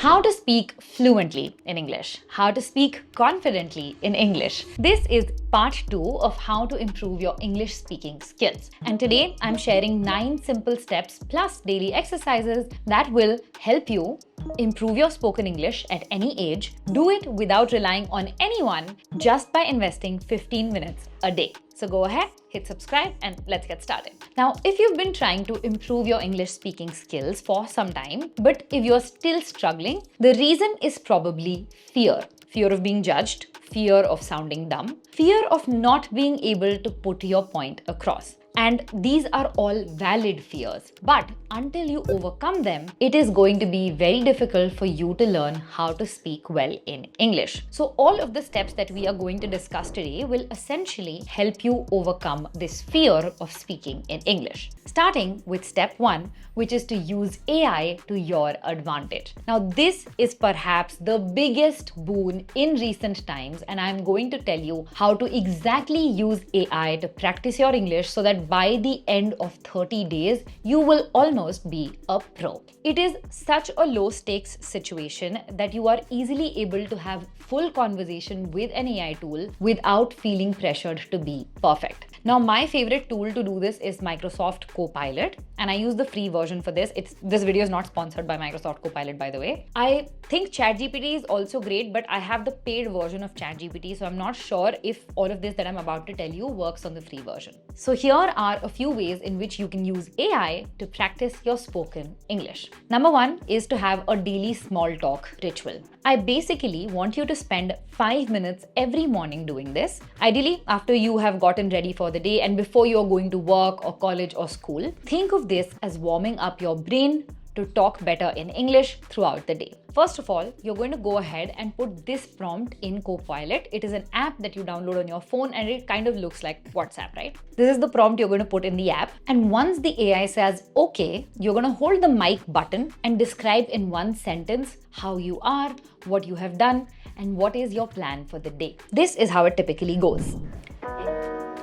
How to speak fluently in English. How to speak confidently in English. This is part 2 of how to improve your English speaking skills. And today I'm sharing 9 simple steps plus daily exercises that will help you improve your spoken English at any age. Do it without relying on anyone, just by investing 15 minutes a day. So go ahead, hit subscribe, and let's get started. Now, if you've been trying to improve your English speaking skills for some time, but if you're still struggling, the reason is probably fear. Fear of being judged, fear of sounding dumb, fear of not being able to put your point across. And these are all valid fears. But until you overcome them, it is going to be very difficult for you to learn how to speak well in English. So all of the steps that we are going to discuss today will essentially help you overcome this fear of speaking in English. Starting with step 1, which is to use AI to your advantage. Now, this is perhaps the biggest boon in recent times, and I'm going to tell you how to exactly use AI to practice your English so that by the end of 30 days, you will almost be a pro. It is such a low stakes situation that you are easily able to have full conversation with an AI tool without feeling pressured to be perfect. Now, my favorite tool to do this is Microsoft Copilot, and I use the free version for this. This video is not sponsored by Microsoft Copilot, by the way. I think ChatGPT is also great, but I have the paid version of ChatGPT, so I'm not sure if all of this that I'm about to tell you works on the free version. So here are a few ways in which you can use AI to practice your spoken English. Number 1 is to have a daily small talk ritual. I basically want you to spend 5 minutes every morning doing this. Ideally, after you have gotten ready for the day and before you're going to work or college or school. Think of this as warming up your brain to talk better in English throughout the day. First of all, you're going to go ahead and put this prompt in Copilot. It is an app that you download on your phone and it kind of looks like WhatsApp, right? This is the prompt you're going to put in the app. And once the AI says, okay, you're going to hold the mic button and describe in one sentence how you are, what you have done, and what is your plan for the day. This is how it typically goes.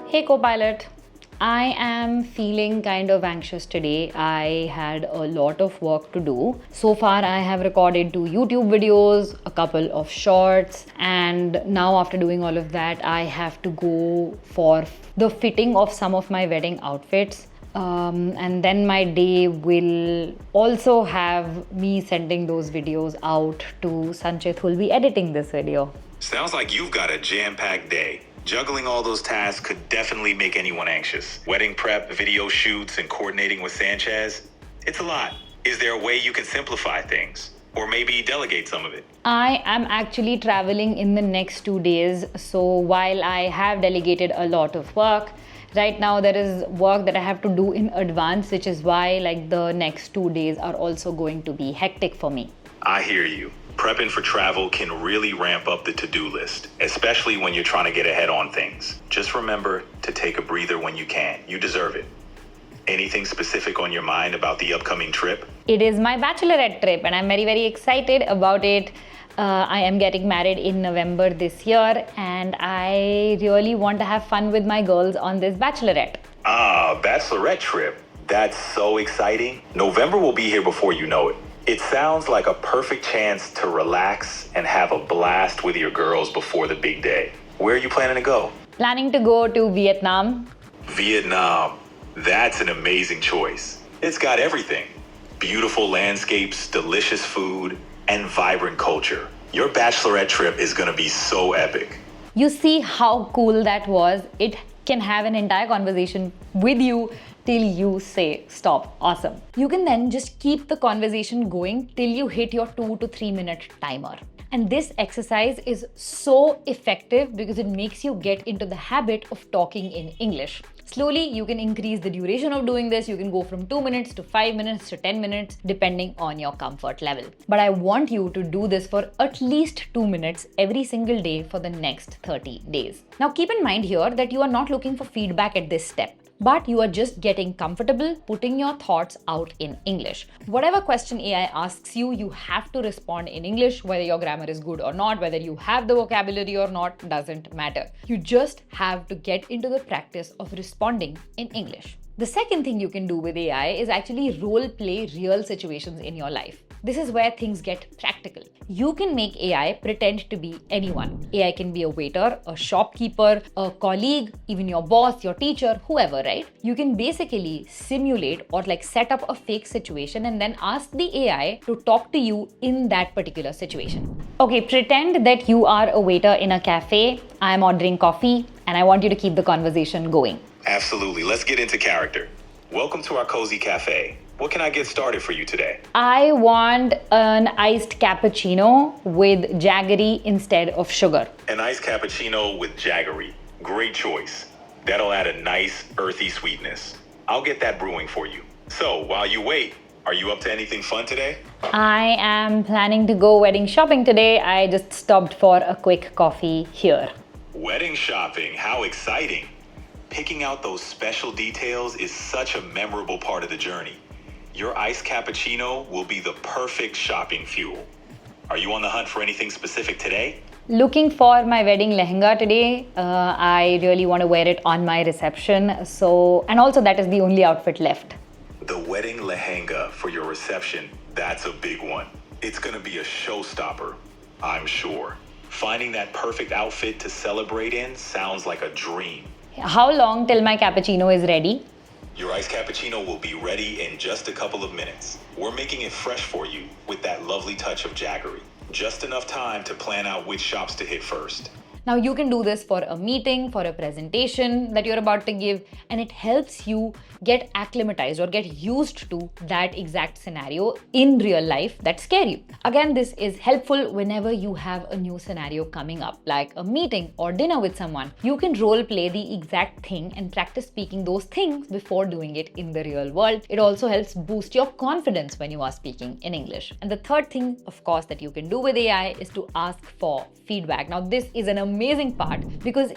Hey Copilot, I am feeling kind of anxious today. I had a lot of work to do. So far, I have recorded 2 YouTube videos, a couple of shorts, and now after doing all of that, I have to go for the fitting of some of my wedding outfits. And then my day will also have me sending those videos out to Sanchit, who will be editing this video. Sounds like you've got a jam-packed day. Juggling all those tasks could definitely make anyone anxious. Wedding prep, video shoots, and coordinating with Sanchez. It's a lot. Is there a way you can simplify things? Or maybe delegate some of it? I am actually traveling in the next 2 days. So while I have delegated a lot of work, right now there is work that I have to do in advance, which is why the next 2 days are also going to be hectic for me. I hear you. Prepping for travel can really ramp up the to-do list, especially when you're trying to get ahead on things. Just remember to take a breather when you can. You deserve it. Anything specific on your mind about the upcoming trip? It is my bachelorette trip and I'm very, very excited about it. I am getting married in November this year and I really want to have fun with my girls on this bachelorette. Bachelorette trip. That's so exciting. November will be here before you know it. It sounds like a perfect chance to relax and have a blast with your girls before the big day. Where are you planning to go? Planning to go to Vietnam. Vietnam. That's an amazing choice. It's got everything. Beautiful landscapes, delicious food, and vibrant culture. Your bachelorette trip is going to be so epic. You see how cool that was? It can have an entire conversation with you till you say stop. Awesome. You can then just keep the conversation going till you hit your 2 to 3 minute timer. And this exercise is so effective because it makes you get into the habit of talking in English. Slowly, you can increase the duration of doing this. You can go from 2 minutes to 5 minutes to 10 minutes, depending on your comfort level. But I want you to do this for at least 2 minutes every single day for the next 30 days. Now, keep in mind here that you are not looking for feedback at this step, but you are just getting comfortable putting your thoughts out in English. Whatever question AI asks you, you have to respond in English, whether your grammar is good or not, whether you have the vocabulary or not, doesn't matter. You just have to get into the practice of responding in English. The second thing you can do with AI is actually role play real situations in your life. This is where things get practical. You can make AI pretend to be anyone. AI can be a waiter, a shopkeeper, a colleague, even your boss, your teacher, whoever, right? You can basically simulate or like set up a fake situation and then ask the AI to talk to you in that particular situation. Okay, pretend that you are a waiter in a cafe. I'm ordering coffee and I want you to keep the conversation going. Absolutely. Let's get into character. Welcome to our cozy cafe. What can I get started for you today? I want an iced cappuccino with jaggery instead of sugar. An iced cappuccino with jaggery. Great choice. That'll add a nice, earthy sweetness. I'll get that brewing for you. So, while you wait, are you up to anything fun today? I am planning to go wedding shopping today. I just stopped for a quick coffee here. Wedding shopping, how exciting! Picking out those special details is such a memorable part of the journey. Your iced cappuccino will be the perfect shopping fuel. Are you on the hunt for anything specific today? Looking for my wedding lehenga today. I really want to wear it on my reception. And also that is the only outfit left. The wedding lehenga for your reception, that's a big one. It's gonna be a showstopper, I'm sure. Finding that perfect outfit to celebrate in sounds like a dream. How long till my cappuccino is ready? Your iced cappuccino will be ready in just a couple of minutes. We're making it fresh for you with that lovely touch of jaggery. Just enough time to plan out which shops to hit first. Now you can do this for a meeting, for a presentation that you're about to give, and it helps you get acclimatized or get used to that exact scenario in real life that scare you. Again, this is helpful whenever you have a new scenario coming up, like a meeting or dinner with someone. You can role play the exact thing and practice speaking those things before doing it in the real world. It also helps boost your confidence when you are speaking in English. And the third thing, of course, that you can do with AI is to ask for feedback. Now, this is an amazing part because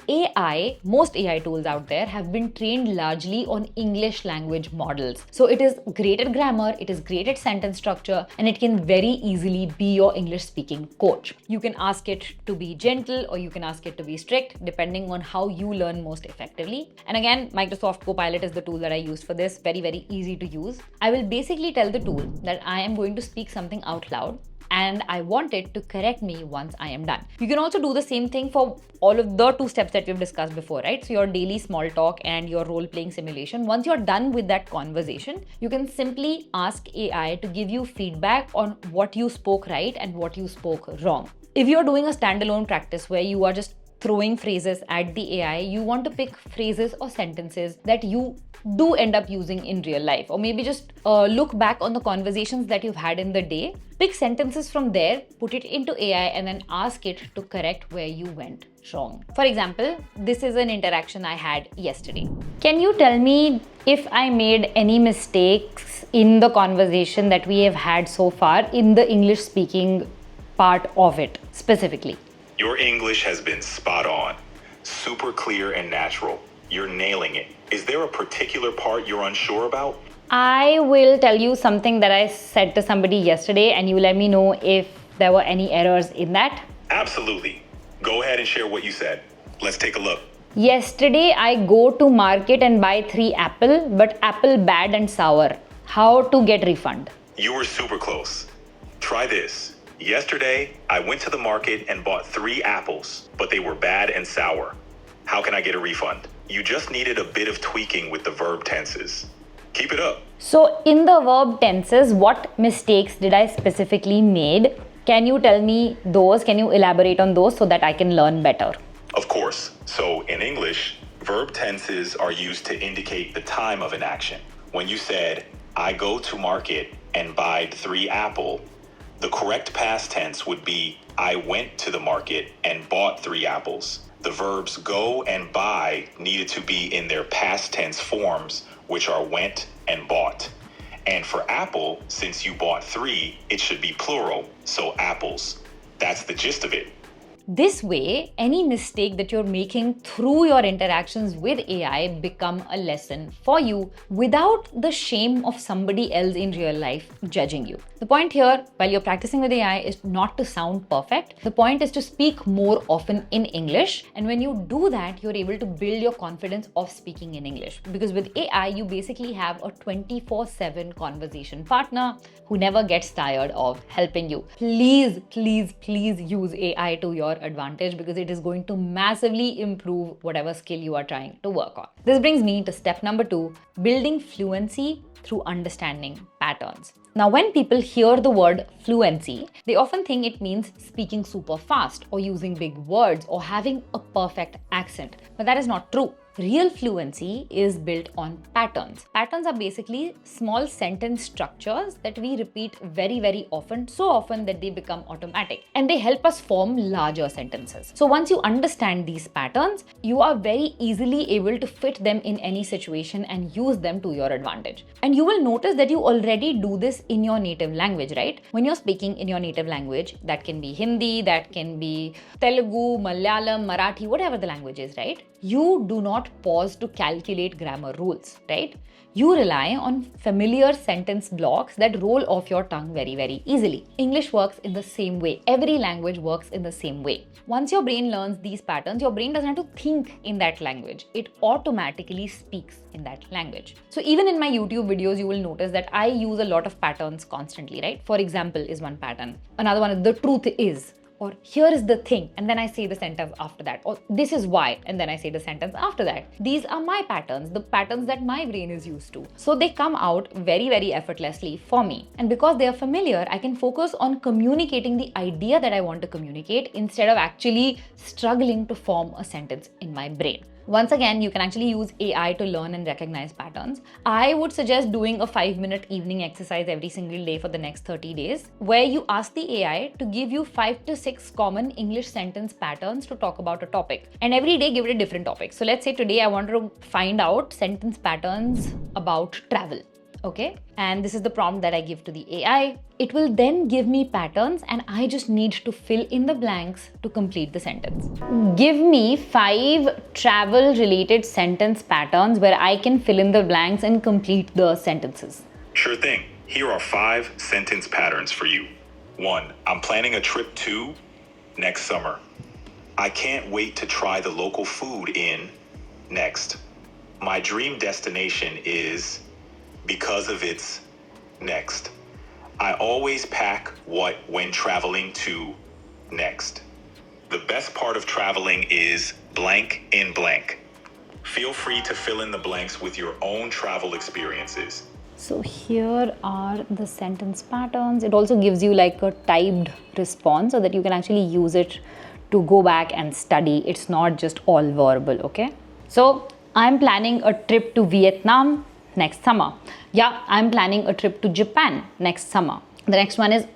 most AI tools out there have been trained largely on English language models. So it is great at grammar, it is great at sentence structure, and it can very easily be your English speaking coach. You can ask it to be gentle or you can ask it to be strict depending on how you learn most effectively. And again, Microsoft Copilot is the tool that I use for this. Very, very easy to use. I will basically tell the tool that I am going to speak something out loud and I want it to correct me once I am done. You can also do the same thing for all of the 2 steps that we've discussed before, right? So your daily small talk and your role-playing simulation. Once you're done with that conversation, you can simply ask AI to give you feedback on what you spoke right and what you spoke wrong. If you're doing a standalone practice where you are just throwing phrases at the AI, you want to pick phrases or sentences that you do end up using in real life, or maybe just look back on the conversations that you've had in the day, pick sentences from there, put it into AI, and then ask it to correct where you went wrong. For example, this is an interaction I had yesterday. Can you tell me if I made any mistakes in the conversation that we have had so far in the English speaking part of it specifically? Your English has been spot on. Super clear and natural. You're nailing it. Is there a particular part you're unsure about? I will tell you something that I said to somebody yesterday and you let me know if there were any errors in that. Absolutely. Go ahead and share what you said. Let's take a look. Yesterday I go to market and buy 3 apple, but apple bad and sour. How to get refund? You were super close. Try this. Yesterday, I went to the market and bought 3 apples, but they were bad and sour. How can I get a refund? You just needed a bit of tweaking with the verb tenses. Keep it up. So in the verb tenses, what mistakes did I specifically made? Can you tell me those? Can you elaborate on those so that I can learn better? Of course. So in English, verb tenses are used to indicate the time of an action. When you said, I go to market and buy 3 apple, the correct past tense would be, I went to the market and bought 3 apples. The verbs go and buy needed to be in their past tense forms, which are went and bought. And for apple, since you bought 3, it should be plural, so apples. That's the gist of it. This way, any mistake that you're making through your interactions with AI become a lesson for you without the shame of somebody else in real life judging you. The point here, while you're practicing with AI, is not to sound perfect. The point is to speak more often in English. And when you do that, you're able to build your confidence of speaking in English. Because with AI, you basically have a 24/7 conversation partner who never gets tired of helping you. Please, please, please use AI to your advantage because it is going to massively improve whatever skill you are trying to work on. This brings me to step number 2, building fluency through understanding patterns. Now, when people hear the word fluency, they often think it means speaking super fast or using big words or having a perfect accent. But that is not true. Real fluency is built on patterns. Patterns are basically small sentence structures that we repeat very, very often, so often that they become automatic, and they help us form larger sentences. So once you understand these patterns, you are very easily able to fit them in any situation and use them to your advantage. And you will notice that you already do this in your native language, right? When you're speaking in your native language, that can be Hindi, that can be Telugu, Malayalam, Marathi, whatever the language is, right? You do not pause to calculate grammar rules, right? You rely on familiar sentence blocks that roll off your tongue very, very easily. English works in the same way. Every language works in the same way. Once your brain learns these patterns, your brain doesn't have to think in that language. It automatically speaks in that language. So even in my YouTube videos, you will notice that I use a lot of patterns constantly, right? For example, is one pattern. Another one is the truth is. Or here is the thing, and then I say the sentence after that. Or this is why, and then I say the sentence after that. These are my patterns, the patterns that my brain is used to. So they come out very, very effortlessly for me. And because they are familiar, I can focus on communicating the idea that I want to communicate instead of actually struggling to form a sentence in my brain. Once again, you can actually use AI to learn and recognize patterns. I would suggest doing a 5-minute evening exercise every single day for the next 30 days, where you ask the AI to give you 5 to 6 common English sentence patterns to talk about a topic. And every day, give it a different topic. So let's say today I want to find out sentence patterns about travel. Okay, and this is the prompt that I give to the AI. It will then give me patterns and I just need to fill in the blanks to complete the sentence. Give me 5 travel related sentence patterns where I can fill in the blanks and complete the sentences. Sure thing. Here are 5 sentence patterns for you. 1. I'm planning a trip to next summer. I can't wait to try the local food in next. My dream destination is because of its next. I always pack what when traveling to next. The best part of traveling is blank in blank. Feel free to fill in the blanks with your own travel experiences. So here are the sentence patterns. It also gives you like a typed response so that you can actually use it to go back and study. It's not just all verbal, okay? So I'm planning a trip to Vietnam next summer. Yeah, I'm planning a trip to Japan next summer. The next one is,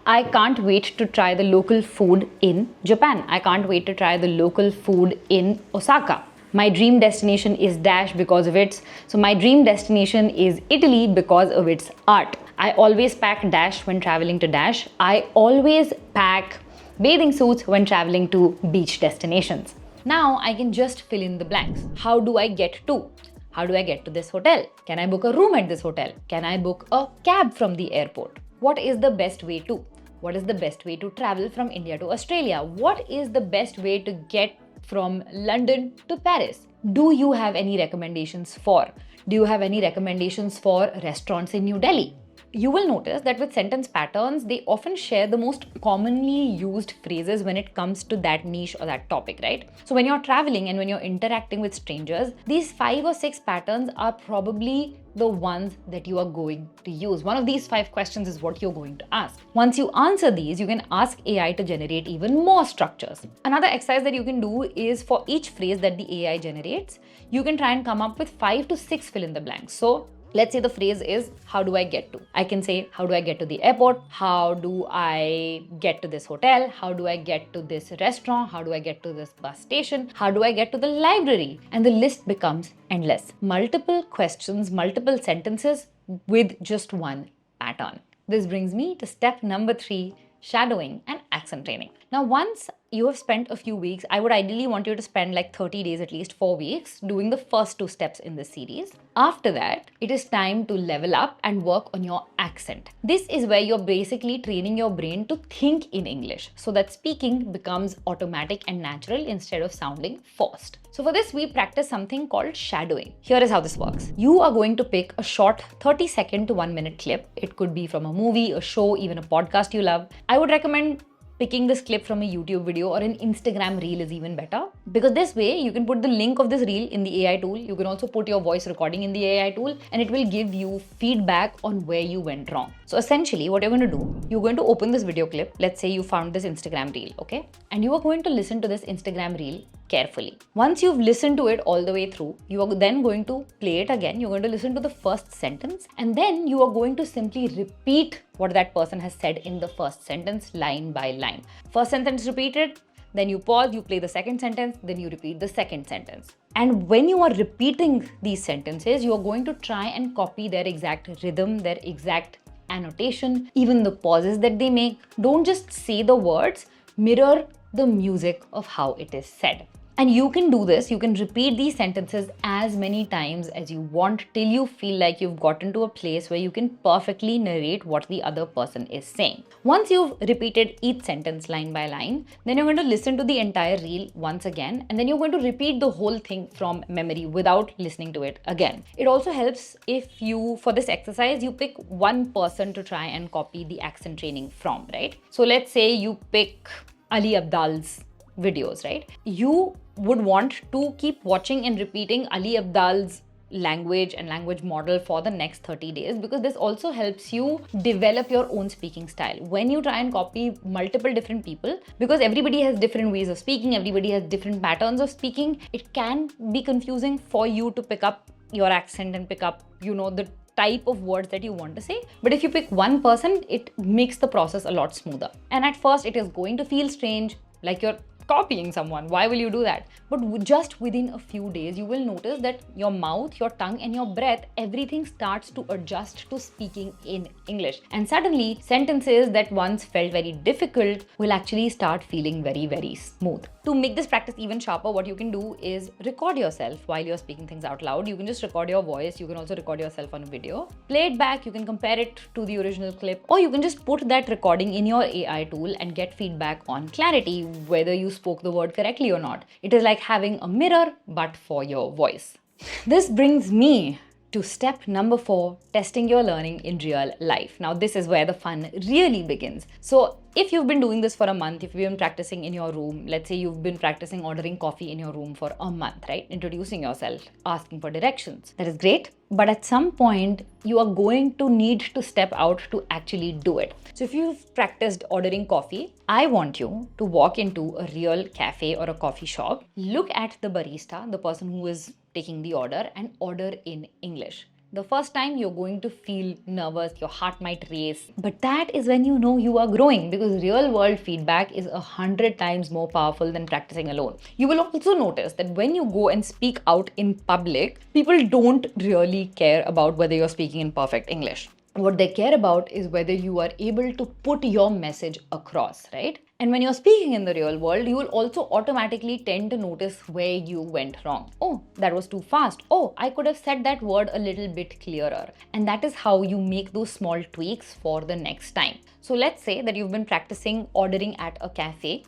I can't wait to try the local food in Japan. I can't wait to try the local food in Osaka. My dream destination is dash because of its. So my dream destination is Italy because of its art. I always pack dash when traveling to dash. I always pack bathing suits when traveling to beach destinations. Now I can just fill in the blanks. How do I get to? How do I get to this hotel? Can I book a room at this hotel? Can I book a cab from the airport? What is the best way to? What is the best way to travel from India to Australia? What is the best way to get from London to Paris? Do you have any recommendations for? Do you have any recommendations for restaurants in New Delhi? You will notice that with sentence patterns, they often share the most commonly used phrases when it comes to that niche or that topic, right? So when you're traveling and when you're interacting with strangers, these 5 or 6 patterns are probably the ones that you are going to use. One of these 5 questions is what you're going to ask. Once you answer these, you can ask AI to generate even more structures. Another exercise that you can do is for each phrase that the AI generates, you can try and come up with 5 to 6 fill in the blanks. So let's say the phrase is, how do I get to? I can say, how do I get to the airport? How do I get to this hotel? How do I get to this restaurant? How do I get to this bus station? How do I get to the library? And the list becomes endless. Multiple questions, multiple sentences with just one pattern. This brings me to step number 3, shadowing and accent training. Now, once you have spent a few weeks, I would ideally want you to spend like 30 days, at least 4 weeks, doing the first 2 steps in this series. After that, it is time to level up and work on your accent. This is where you're basically training your brain to think in English so that speaking becomes automatic and natural instead of sounding forced. So for this, we practice something called shadowing. Here is how this works. You are going to pick a short 30-second to 1-minute clip. It could be from a movie, a show, even a podcast you love. I would recommend picking this clip from a YouTube video or an Instagram reel is even better, because this way you can put the link of this reel in the AI tool. You can also put your voice recording in the AI tool and it will give you feedback on where you went wrong. So essentially what you're going to do, you're going to open this video clip. Let's say you found this Instagram reel, okay? And you are going to listen to this Instagram reel carefully. Once you've listened to it all the way through, you are then going to play it again. You're going to listen to the first sentence and then you are going to simply repeat what that person has said in the first sentence, line by line. First sentence repeated, then you pause, you play the second sentence, then you repeat the second sentence. And when you are repeating these sentences, you are going to try and copy their exact rhythm, their exact annotation, even the pauses that they make. Don't just say the words, mirror the music of how it is said. And you can do this, you can repeat these sentences as many times as you want till you feel like you've gotten to a place where you can perfectly narrate what the other person is saying. Once you've repeated each sentence line by line, then you're going to listen to the entire reel once again, and then you're going to repeat the whole thing from memory without listening to it again. It also helps if you, for this exercise, you pick one person to try and copy the accent training from, right? So let's say you pick Ali Abdal's videos, right? You would want to keep watching and repeating Ali Abdal's language and language model for the next 30 days, because this also helps you develop your own speaking style. When you try and copy multiple different people, because everybody has different ways of speaking, everybody has different patterns of speaking, it can be confusing for you to pick up your accent and pick up, the type of words that you want to say. But if you pick one person, it makes the process a lot smoother. And at first it is going to feel strange, like you're copying someone. Why will you do that? But just within a few days, you will notice that your mouth, your tongue and your breath, everything starts to adjust to speaking in English. And suddenly, sentences that once felt very difficult will actually start feeling very, very smooth. To make this practice even sharper, what you can do is record yourself while you're speaking things out loud. You can just record your voice. You can also record yourself on a video. Play it back. You can compare it to the original clip, or you can just put that recording in your AI tool and get feedback on clarity, whether you spoke the word correctly or not. It is like having a mirror, but for your voice. This brings me to step number 4, testing your learning in real life. Now, this is where the fun really begins. So if you've been doing this for a month, if you've been practicing in your room, let's say you've been practicing ordering coffee in your room for a month, right? Introducing yourself, asking for directions. That is great. But at some point, you are going to need to step out to actually do it. So if you've practiced ordering coffee, I want you to walk into a real cafe or a coffee shop, look at the barista, the person who is taking the order, and order in English. The first time you're going to feel nervous, your heart might race, but that is when you know you are growing, because real world feedback is 100 times more powerful than practicing alone. You will also notice that when you go and speak out in public, people don't really care about whether you're speaking in perfect English. What they care about is whether you are able to put your message across, right? And when you're speaking in the real world, you will also automatically tend to notice where you went wrong. Oh, that was too fast. Oh, I could have said that word a little bit clearer. And that is how you make those small tweaks for the next time. So let's say that you've been practicing ordering at a cafe,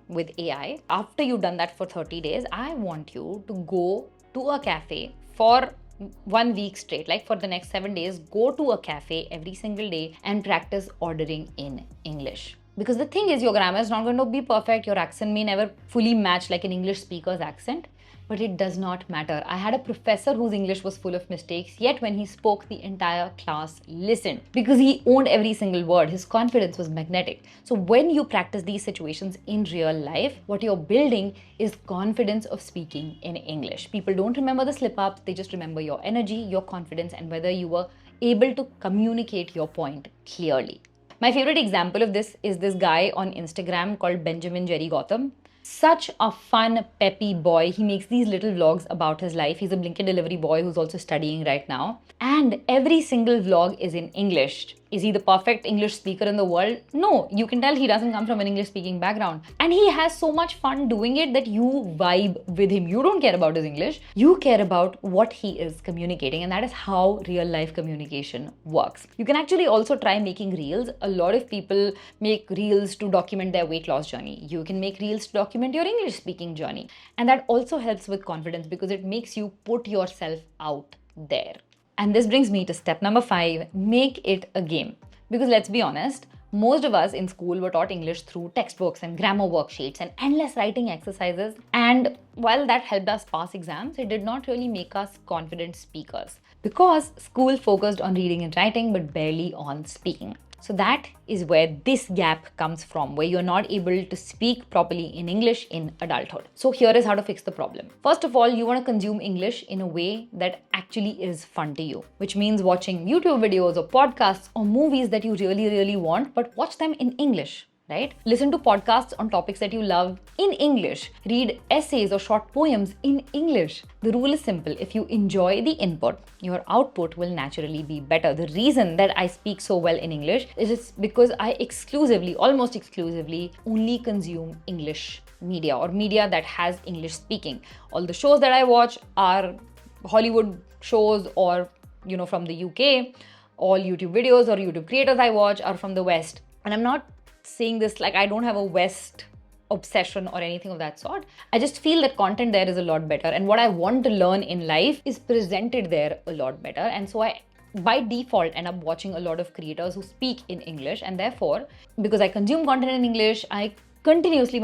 with AI. After you've done that for 30 days, I want you to go to a cafe for 1 week straight, like for the next 7 days, go to a cafe every single day and practice ordering in English. Because the thing is, your grammar is not going to be perfect. Your accent may never fully match like an English speaker's accent, but it does not matter. I had a professor whose English was full of mistakes, yet when he spoke, the entire class listened because he owned every single word. His confidence was magnetic. So when you practice these situations in real life, what you're building is confidence of speaking in English. People don't remember the slip-ups, they just remember your energy, your confidence, and whether you were able to communicate your point clearly. My favorite example of this is this guy on Instagram called Benjamin Jerry Gotham. such a fun, peppy boy. He makes these little vlogs about his life. He's a Blinkit delivery boy who's also studying right now. And every single vlog is in English. Is he the perfect English speaker in the world? No, you can tell he doesn't come from an English speaking background. And he has so much fun doing it that you vibe with him. You don't care about his English. You care about what he is communicating. And that is how real life communication works. You can actually also try making reels. A lot of people make reels to document their weight loss journey. You can make reels to document your English speaking journey. And that also helps with confidence because it makes you put yourself out there. And this brings me to step number 5, make it a game. Because let's be honest, most of us in school were taught English through textbooks and grammar worksheets and endless writing exercises. And while that helped us pass exams, it did not really make us confident speakers. Because school focused on reading and writing but barely on speaking. So that is where this gap comes from, where you're not able to speak properly in English in adulthood. So here is how to fix the problem. First of all, you want to consume English in a way that actually is fun to you, which means watching YouTube videos or podcasts or movies that you really, really want, but watch them in English. Right? Listen to podcasts on topics that you love in English. Read essays or short poems in English. The rule is simple. If you enjoy the input, your output will naturally be better. The reason that I speak so well in English is because I almost exclusively, only consume English media or media that has English speaking. All the shows that I watch are Hollywood shows or, from the UK. All YouTube videos or YouTube creators I watch are from the West. And I'm not saying this like I don't have a West obsession or anything of that sort. I just feel that content there is a lot better, and what I want to learn in life is presented there a lot better. And so I by default end up watching a lot of creators who speak in English, and therefore because I consume content in English, my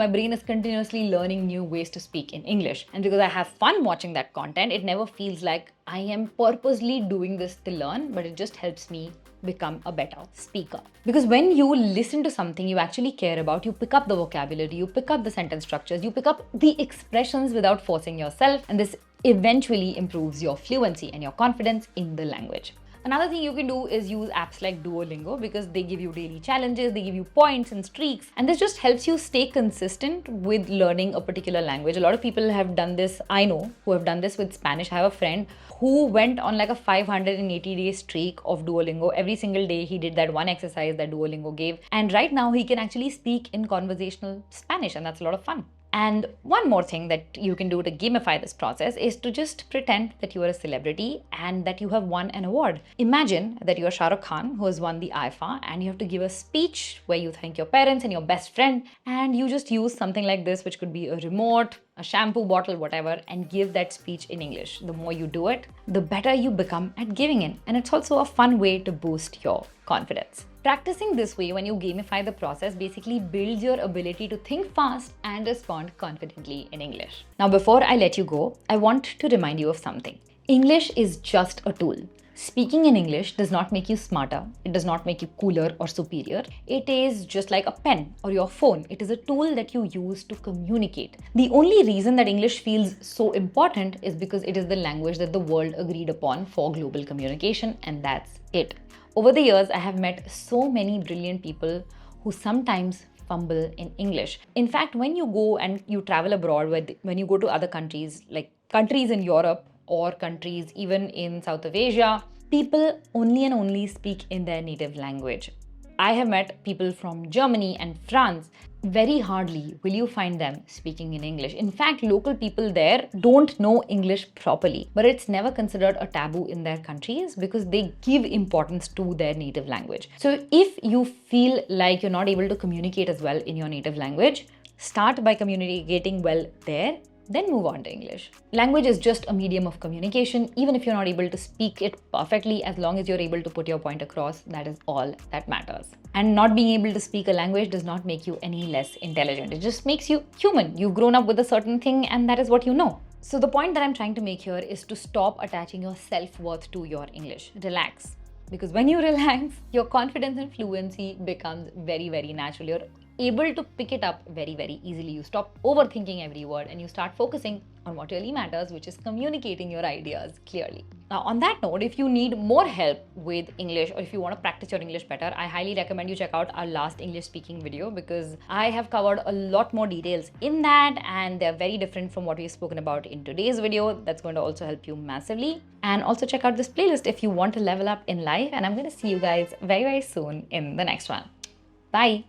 brain is continuously learning new ways to speak in English. And because I have fun watching that content, it never feels like I am purposely doing this to learn, but it just helps me become a better speaker. Because when you listen to something you actually care about, you pick up the vocabulary, you pick up the sentence structures, you pick up the expressions without forcing yourself, and this eventually improves your fluency and your confidence in the language. Another thing you can do is use apps like Duolingo because they give you daily challenges, they give you points and streaks, and this just helps you stay consistent with learning a particular language. A lot of people have done this, I know, who have done this with Spanish. I have a friend who went on like a 580-day streak of Duolingo. Every single day he did that one exercise that Duolingo gave, and right now he can actually speak in conversational Spanish, and that's a lot of fun. And one more thing that you can do to gamify this process is to just pretend that you are a celebrity and that you have won an award. Imagine that you are Shah Rukh Khan who has won the IFA, and you have to give a speech where you thank your parents and your best friend, and you just use something like this, which could be a remote, a shampoo bottle, whatever, and give that speech in English. The more you do it, the better you become at giving it. And it's also a fun way to boost your confidence. Practicing this way when you gamify the process basically builds your ability to think fast and respond confidently in English. Now, before I let you go, I want to remind you of something. English is just a tool. Speaking in English does not make you smarter. It does not make you cooler or superior. It is just like a pen or your phone. It is a tool that you use to communicate. The only reason that English feels so important is because it is the language that the world agreed upon for global communication, and that's it. Over the years, I have met so many brilliant people who sometimes fumble in English. In fact, when you go and you travel abroad, when you go to other countries, like countries in Europe or countries even in South of Asia, people only and only speak in their native language. I have met people from Germany and France. Very hardly will you find them speaking in English. In fact, local people there don't know English properly, but it's never considered a taboo in their countries because they give importance to their native language. So if you feel like you're not able to communicate as well in your native language, start by communicating well there, then move on to English. Language is just a medium of communication. Even if you're not able to speak it perfectly, as long as you're able to put your point across, that is all that matters. And not being able to speak a language does not make you any less intelligent. It just makes you human. You've grown up with a certain thing and that is what you know. So the point that I'm trying to make here is to stop attaching your self-worth to your English. Relax. Because when you relax, your confidence and fluency becomes very, very natural. Your able to pick it up very, very easily. You stop overthinking every word and you start focusing on what really matters, which is communicating your ideas clearly. Now, on that note, if you need more help with English or if you want to practice your English better, I highly recommend you check out our last English speaking video, because I have covered a lot more details in that and they're very different from what we've spoken about in today's video. That's going to also help you massively. And also check out this playlist if you want to level up in life. And I'm going to see you guys very, very soon in the next one. Bye.